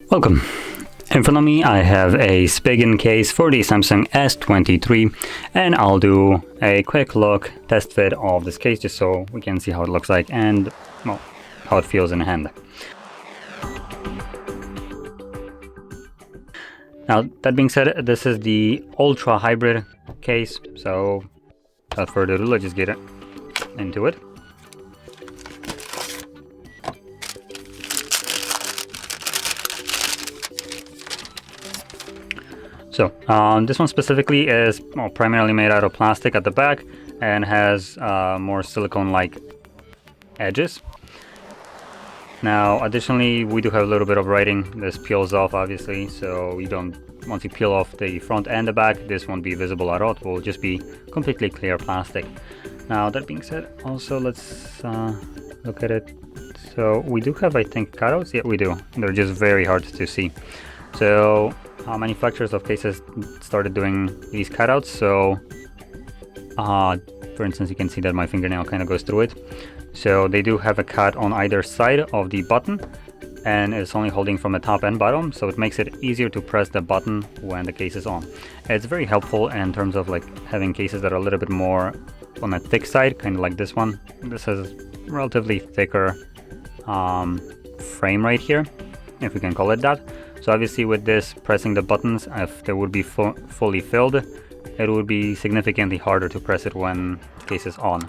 Welcome. In front of me I have a Spigen case for the Samsung S23, and I'll do a quick look test fit of this case just so we can see how it looks like and, well, how it feels in hand. Now, that being said, this is the Ultra Hybrid case, so without further ado, let's just get into it. So this one specifically is primarily made out of plastic at the back and has more silicone-like edges. Now, additionally, we do have a little bit of writing. This peels off, obviously, so once you peel off the front and the back, this won't be visible at all. It will just be completely clear plastic. Now, that being said, also let's look at it. So we do have, I think, cutouts. Yeah, we do. They're just very hard to see. So manufacturers of cases started doing these cutouts. So for instance, you can see that my fingernail kind of goes through it. So they do have a cut on either side of the button, and it's only holding from the top and bottom, so it makes it easier to press the button when the case is on. It's very helpful in terms of like having cases that are a little bit more on the thick side, kind of like this one. This has relatively thicker frame right here, if we can call it that. So obviously with this, pressing the buttons, if they would be fully filled, it would be significantly harder to press it when the case is on.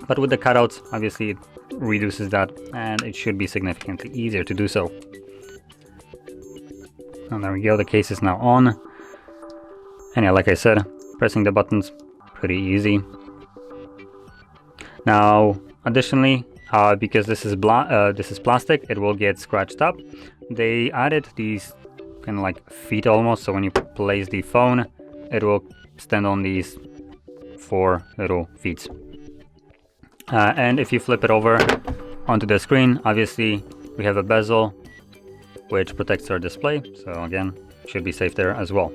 But with the cutouts, obviously it reduces that, and it should be significantly easier to do so. And there we go, the case is now on. And yeah, like I said, pressing the buttons, pretty easy. Now, additionally, because this is plastic, it will get scratched up. They added these kind of like feet almost, so when you place the phone, it will stand on these 4 little feet. And if you flip it over onto the screen, obviously we have a bezel which protects our display, so again, should be safe there as well.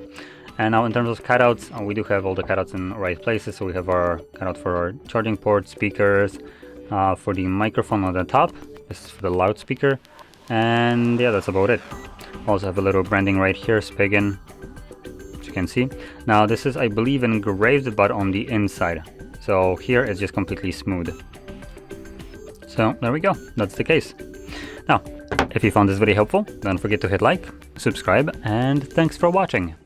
And now in terms of cutouts, we do have all the cutouts in the right places. So we have our cutout for our charging port, speakers, for the microphone on the top. This is for the loudspeaker, and yeah, that's about it. Also have a little branding right here, Spigen, as you can see. Now this is, I believe, engraved but on the inside, so here it's just completely smooth. So there we go, that's the case. Now, if you found this video helpful, don't forget to hit like, subscribe, and thanks for watching.